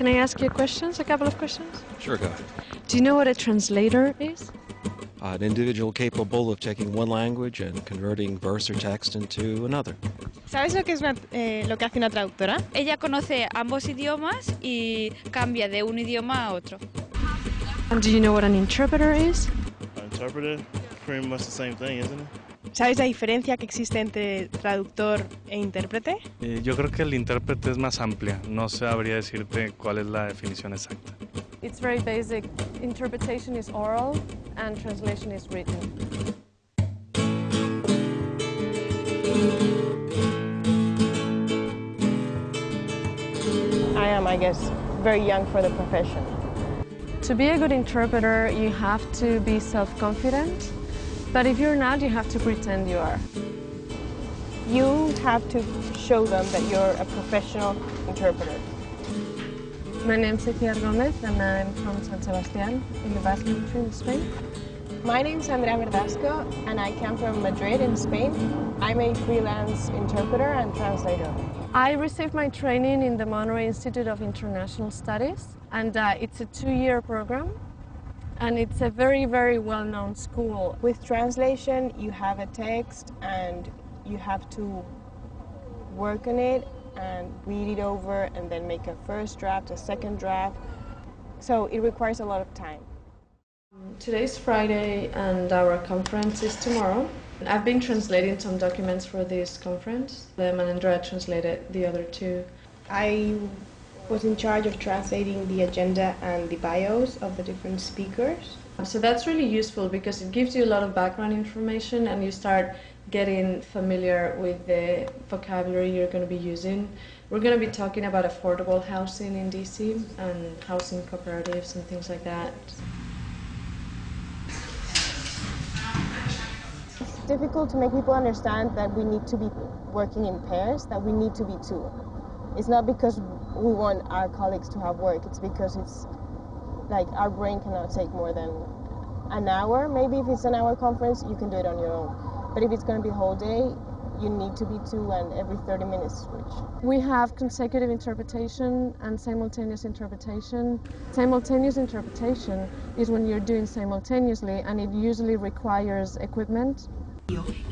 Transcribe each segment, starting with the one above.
Can I ask you a couple of questions? Sure, go ahead. Do you know what a translator is? An individual capable of taking one language and converting verse or text into another. ¿Sabes lo que es lo que hace una traductora? Ella conoce ambos idiomas y cambia de un idioma a otro. And do you know what an interpreter is? An interpreter, pretty much the same thing, isn't it? ¿Sabes la diferencia que existe entre traductor e intérprete? Yo creo que el intérprete es más amplia, no sabría decirte cuál es la definición exacta. It's very basic. Interpretation is oral and translation is written. I am, I guess, very young for the profession. To be a good interpreter, you have to be self-confident, but if you're not, you have to pretend you are. You have to show them that you're a professional interpreter. My name is Iciar Gomez and I'm from San Sebastián in the Basque Country in Spain. My name is Andrea Verdasco and I come from Madrid in Spain. I'm a freelance interpreter and translator. I received my training in the Monterey Institute of International Studies, and it's a 2-year program, and it's a very, very well-known school. With translation, you have a text and you have to work on it and read it over and then make a first draft, a second draft. So it requires a lot of time. Today's Friday and our conference is tomorrow. I've been translating some documents for this conference. And Andrea translated the other 2. I was in charge of translating the agenda and the bios of the different speakers. So that's really useful because it gives you a lot of background information and you start getting familiar with the vocabulary you're going to be using. We're going to be talking about affordable housing in DC and housing cooperatives and things like that. It's difficult to make people understand that we need to be working in pairs, that we need to be 2. It's not because we want our colleagues to have work, it's because it's like our brain cannot take more than an hour. Maybe if it's an hour conference, you can do it on your own. But if it's going to be a whole day, you need to be 2 and every 30 minutes switch. We have consecutive interpretation and simultaneous interpretation. Simultaneous interpretation is when you're doing simultaneously and it usually requires equipment.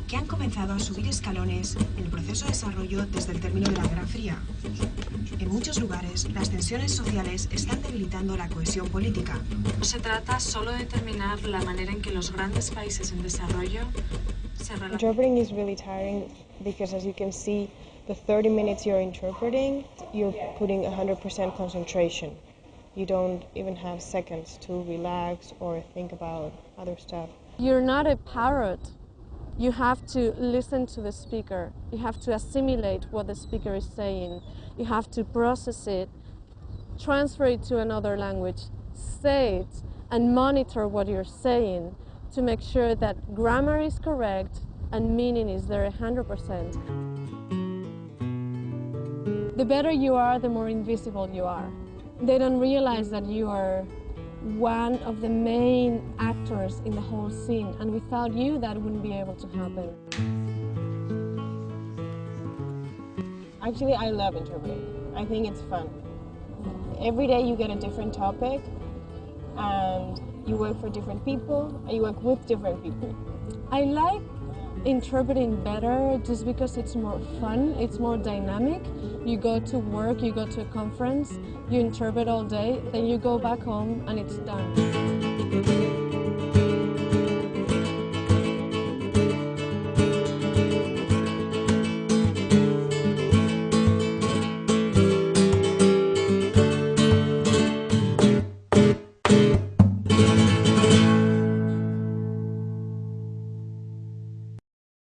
Que han comenzado a subir escalones en el proceso de desarrollo desde el término de la Guerra Fría. En muchos lugares, las tensiones sociales están debilitando la cohesión política. No se trata solo de determinar la manera en que los grandes países en desarrollo se relacionan. Interpreting is really tiring because, as you can see, the 30 minutes you're interpreting, you're putting 100% concentration. You don't even have seconds to relax or think about other stuff. You're not a parrot. You have to listen to the speaker. You have to assimilate what the speaker is saying. You have to process it, transfer it to another language, say it, and monitor what you're saying to make sure that grammar is correct and meaning is there 100%. The better you are, the more invisible you are. They don't realize that you are one of the main actors in the whole scene, and without you that wouldn't be able to happen. Actually, I love interpreting. I think it's fun. Every day you get a different topic and you work for different people and you work with different people. I like interpreting better just because it's more fun, it's more dynamic. You go to work, you go to a conference, you interpret all day, then you go back home and it's done.